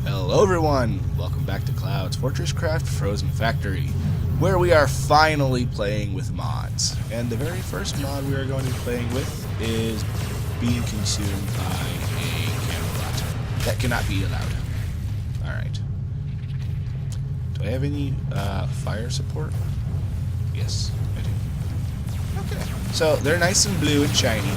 Hello everyone! Welcome back to Cloud's Fortresscraft Frozen Factory, where we are finally playing with mods. And the very first mod we are going to be playing with is being consumed by a camelot. That cannot be allowed. Alright. Do I have any fire support? Yes, I do. Okay. So, they're nice and blue and shiny.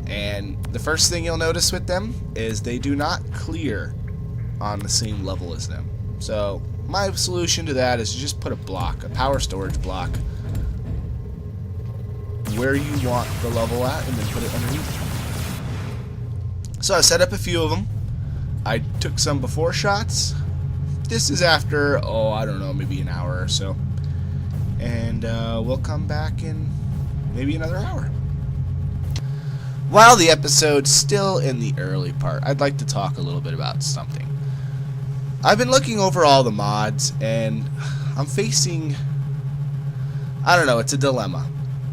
And the first thing you'll notice with them is they do not clear on the same level as them. So my solution to that is to just put a block, a power storage block, where you want the level at and then put it underneath. So I set up a few of them. I took some before shots. This is after, I don't know, maybe an hour or so. And we'll come back in maybe another hour. While the episode's still in the early part, I'd like to talk a little bit about something. I've been looking over all the mods, and I'm facing, I don't know, it's a dilemma.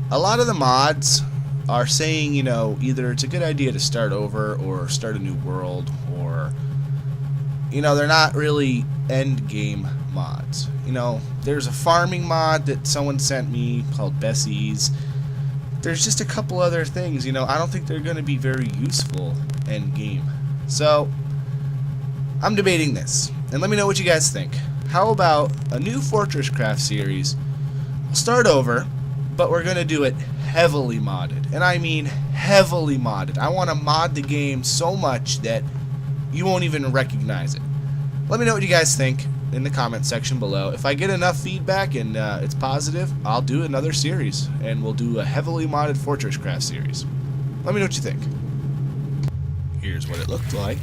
A lot of the mods are saying, either it's a good idea to start over or start a new world, or, they're not really end game mods. There's a farming mod that someone sent me called Bessie's. There's just a couple other things, I don't think they're going to be very useful end game. So, I'm debating this, and let me know what you guys think. How about a new Fortresscraft series? We'll start over, but we're going to do it heavily modded. And I mean heavily modded. I want to mod the game so much that you won't even recognize it. Let me know what you guys think in the comment section below. If I get enough feedback and it's positive, I'll do another series, and we'll do a heavily modded Fortresscraft series. Let me know what you think. Here's what it looked like.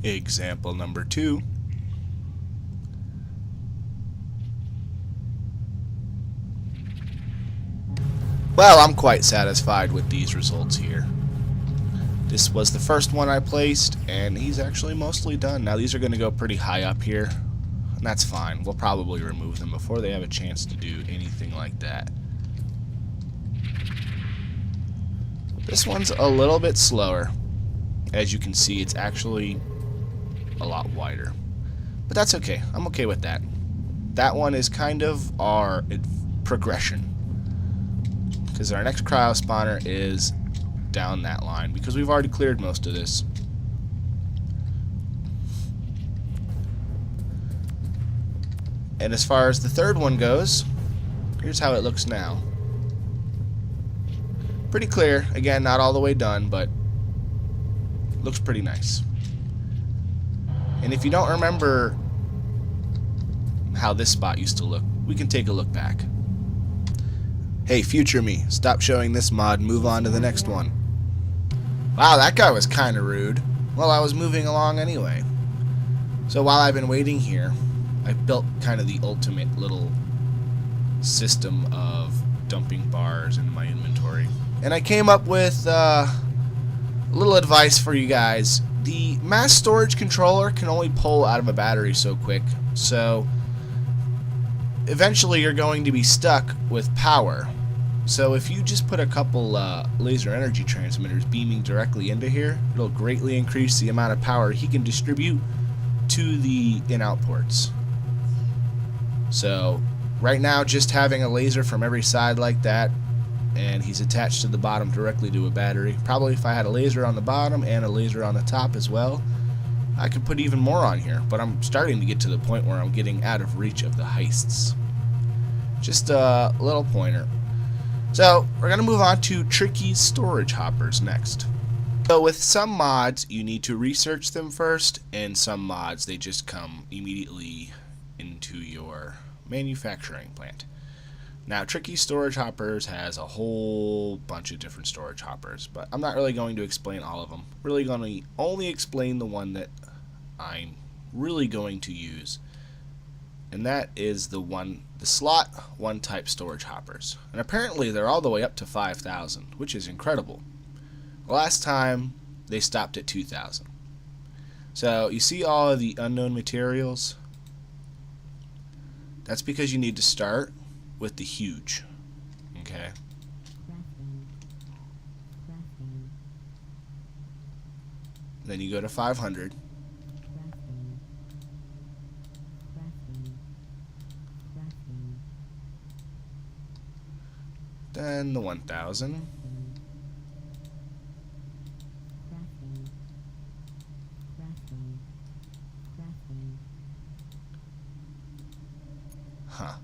Example number 2. Well, I'm quite satisfied with these results here. This was the first one I placed, and he's actually mostly done. Now these are going to go pretty high up here, and that's fine. We'll probably remove them before they have a chance to do anything like that. This one's a little bit slower. As you can see, it's actually a lot wider. But that's okay. I'm okay with that. That one is kind of our progression, because our next cryo spawner is down that line, because we've already cleared most of this. And as far as the third one goes, here's how it looks now. Pretty clear. Again, not all the way done, but looks pretty nice. And if you don't remember how this spot used to look, we can take a look back. Hey, future me, stop showing this mod and move on to the next one. Wow, that guy was kind of rude. Well, I was moving along anyway. So while I've been waiting here, I built kind of the ultimate little system of dumping bars in my inventory. And I came up with a little advice for you guys. The mass storage controller can only pull out of a battery so quick, so eventually you're going to be stuck with power. So if you just put a couple laser energy transmitters beaming directly into here, it'll greatly increase the amount of power he can distribute to the in-out ports. So right now, just having a laser from every side like that, and he's attached to the bottom directly to a battery. Probably if I had a laser on the bottom and a laser on the top as well, I could put even more on here. But I'm starting to get to the point where I'm getting out of reach of the heists. Just a little pointer. So, we're going to move on to tricky storage hoppers next. So, with some mods, you need to research them first, and some mods, they just come immediately into your manufacturing plant. Now, tricky storage hoppers has a whole bunch of different storage hoppers, but I'm not really going to explain all of them. Really going to only explain the one that I'm really going to use, and that is the slot 1 type storage hoppers. And apparently they're all the way up to 5,000, which is incredible. Last time they stopped at 2,000. So you see all of the unknown materials? That's because you need to start with the huge. Okay? Then you go to 500. Then the 1000. Huh.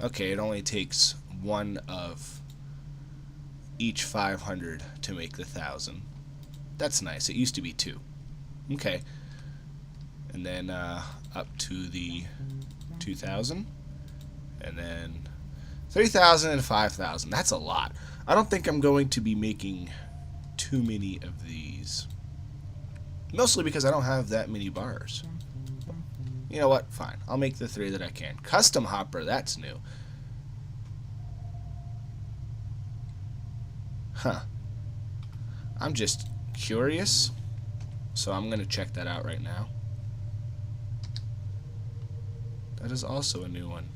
Okay, it only takes one of each 500 to make the 1000. That's nice. It used to be 2. Okay. And then up to the 2000. And then 3000 and 5000. That's a lot. I don't think I'm going to be making too many of these. Mostly because I don't have that many bars. You know what? Fine. I'll make the 3 that I can. Custom hopper, that's new. Huh. I'm just curious, so I'm going to check that out right now. That is also a new one.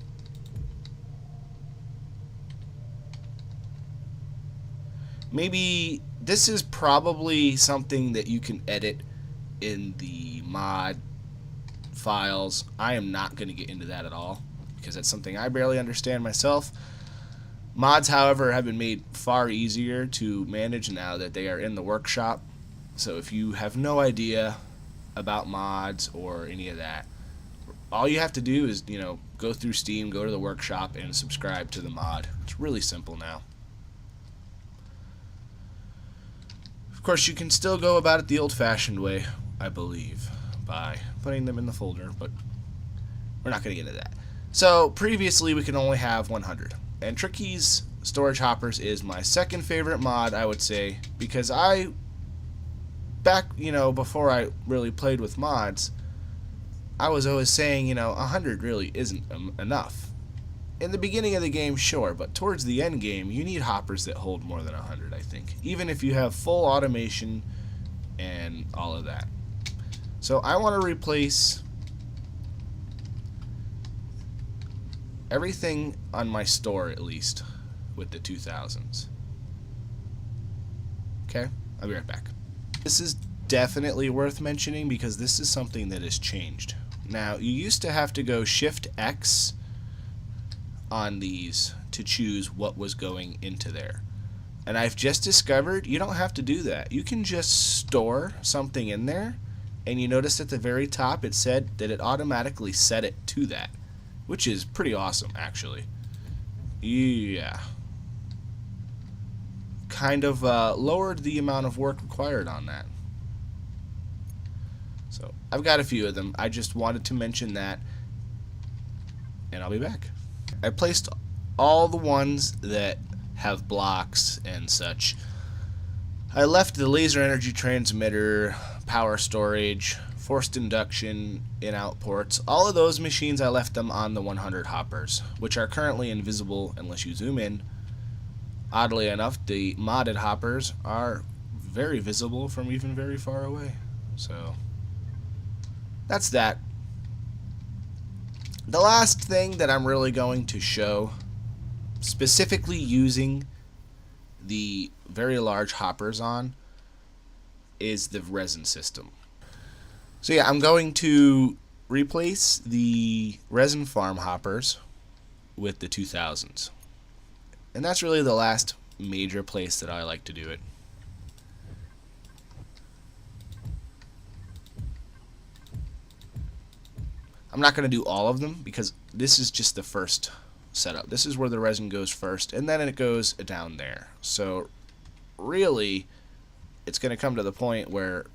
Maybe this is probably something that you can edit in the mod files. I am not going to get into that at all because that's something I barely understand myself. Mods, however, have been made far easier to manage now that they are in the workshop. So if you have no idea about mods or any of that, all you have to do is, go through Steam, go to the workshop, and subscribe to the mod. It's really simple now. Of course, you can still go about it the old-fashioned way, I believe, by putting them in the folder, but we're not going to get into that. So previously, we could only have 100. And Tricky's Storage Hoppers is my second favorite mod, I would say, because back, before I really played with mods, I was always saying, 100 really isn't enough. In the beginning of the game, sure, but towards the end game, you need hoppers that hold more than 100, I think. Even if you have full automation and all of that. So I want to replace everything on my store, at least, with the 2000s. Okay, I'll be right back. This is definitely worth mentioning because this is something that has changed. Now, you used to have to go Shift X on these to choose what was going into there. And I've just discovered you don't have to do that. You can just store something in there, and you notice at the very top it said that it automatically set it to that, which is pretty awesome, actually. Yeah. Kind of lowered the amount of work required on that. So, I've got a few of them. I just wanted to mention that, and I'll be back. I placed all the ones that have blocks and such. I left the laser energy transmitter, power storage, forced induction, in-out ports. All of those machines, I left them on the 100 hoppers, which are currently invisible unless you zoom in. Oddly enough, the modded hoppers are very visible from even very far away. So, that's that. The last thing that I'm really going to show, specifically using the very large hoppers on, is the resin system. So yeah, I'm going to replace the resin farm hoppers with the 2000s. And that's really the last major place that I like to do it. I'm not going to do all of them because this is just the first setup. This is where the resin goes first, and then it goes down there. So really, it's going to come to the point where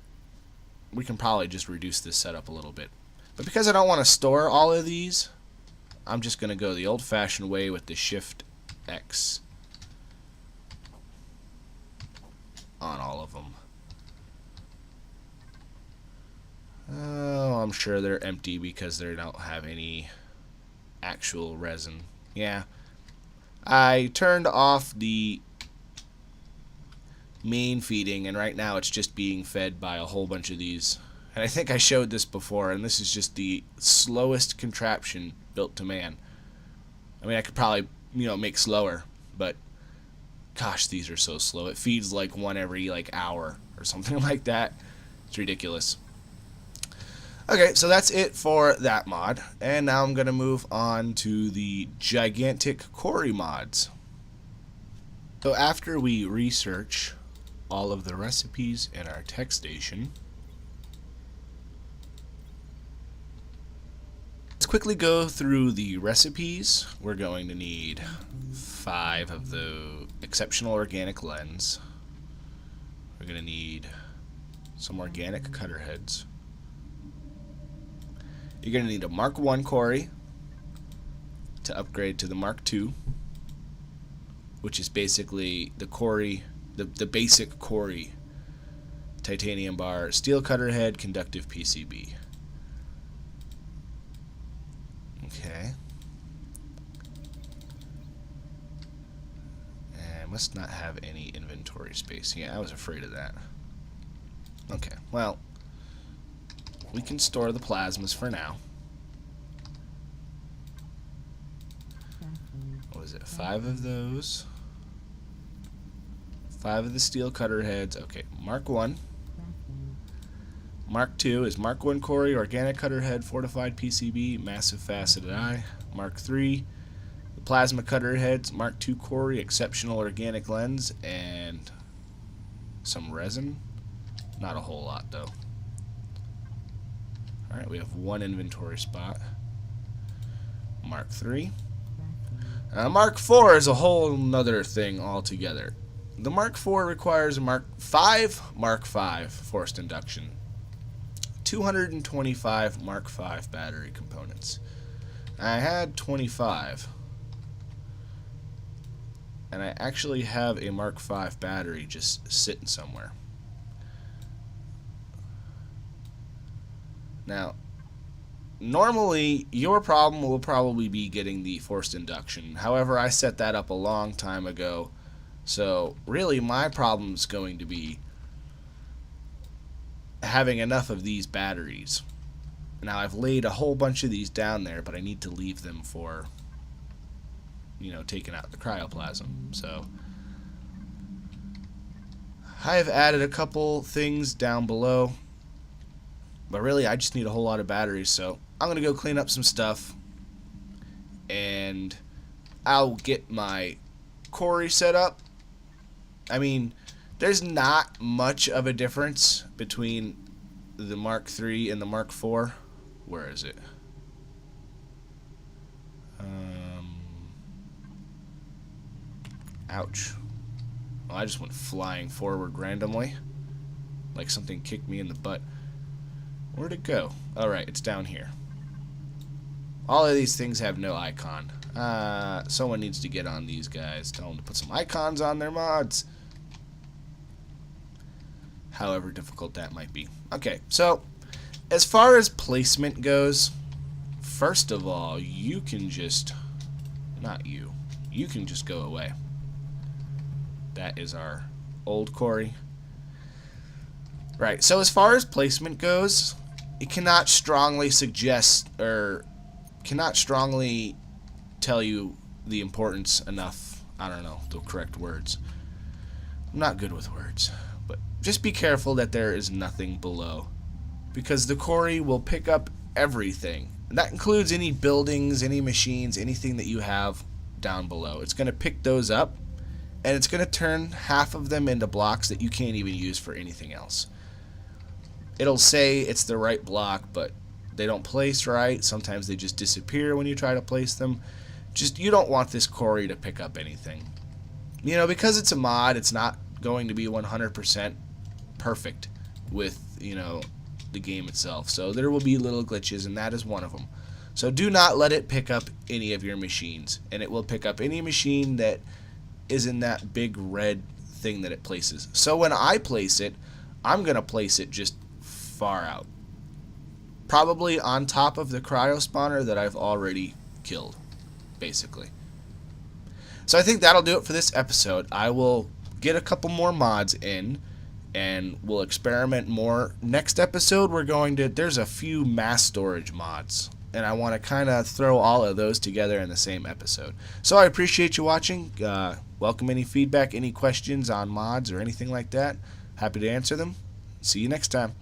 we can probably just reduce this setup a little bit. But because I don't want to store all of these, I'm just going to go the old-fashioned way with the Shift X on all of them. Oh, I'm sure they're empty because they don't have any actual resin. Yeah. I turned off the main feeding, and right now it's just being fed by a whole bunch of these. And I think I showed this before, and this is just the slowest contraption built to man. I mean, I could probably, make slower, but Gosh, these are so slow. It feeds like one every like hour or something like that. It's ridiculous. Okay, so that's it for that mod. And now I'm going to move on to the gigantic quarry mods. So after we research all of the recipes in our tech station, let's quickly go through the recipes. We're going to need 5 of the exceptional organic lens. We're going to need some organic cutter heads. You're going to need a Mark 1 quarry to upgrade to the Mark 2, which is basically the quarry, the basic quarry, titanium bar, steel cutter head, conductive PCB. Okay. And I must not have any inventory space. Yeah, I was afraid of that. Okay, well, we can store the plasmas for now. What is it? 5 of those. 5 of the steel cutter heads. Okay, Mark 1. Mark 2 is Mark 1 quarry, organic cutter head, fortified PCB, massive faceted eye. Mark 3, the plasma cutter heads, Mark 2 quarry, exceptional organic lens, and some resin. Not a whole lot though. Alright, we have 1 inventory spot. Mark 3. Mark 4 is a whole nother thing altogether. The Mark 4 requires a Mark 5 forced induction. 225 Mark 5 battery components. I had 25. And I actually have a Mark 5 battery just sitting somewhere. Now, normally your problem will probably be getting the forced induction. However, I set that up a long time ago. So really my problem is going to be having enough of these batteries. Now I've laid a whole bunch of these down there, but I need to leave them for, you know, taking out the cryoplasm. So I've added a couple things down below. But really, I just need a whole lot of batteries, so I'm going to go clean up some stuff, and I'll get my quarry set up. I mean, there's not much of a difference between the Mark III and the Mark IV. Where is it? Ouch. Well, I just went flying forward randomly, like something kicked me in the butt. Where'd it go? Alright, it's down here. All of these things have no icon. Someone needs to get on these guys. Tell them to put some icons on their mods. However difficult that might be. Okay, so as far as placement goes, first of all, you can just... Not you. You can just go away. That is our old quarry. Right, so as far as placement goes, it cannot strongly suggest or cannot strongly tell you the importance enough. I don't know the correct words. I'm not good with words, but just be careful that there is nothing below, because the quarry will pick up everything. And that includes any buildings, any machines, anything that you have down below. It's going to pick those up, and it's going to turn half of them into blocks that you can't even use for anything else. It'll say it's the right block, but they don't place right. Sometimes they just disappear when you try to place them. Just, you don't want this quarry to pick up anything. You know, because it's a mod, it's not going to be 100% perfect with, you know, the game itself. So there will be little glitches, and that is one of them. So do not let it pick up any of your machines, and it will pick up any machine that is in that big red thing that it places. So when I place it, I'm going to place it just far out. Probably on top of the cryo spawner that I've already killed, basically. So I think that'll do it for this episode. I will get a couple more mods in, and we'll experiment more. Next episode, we're going to... There's a few mass storage mods and I want to kind of throw all of those together in the same episode. So I appreciate you watching. Welcome any feedback, any questions on mods or anything like that. Happy to answer them. See you next time.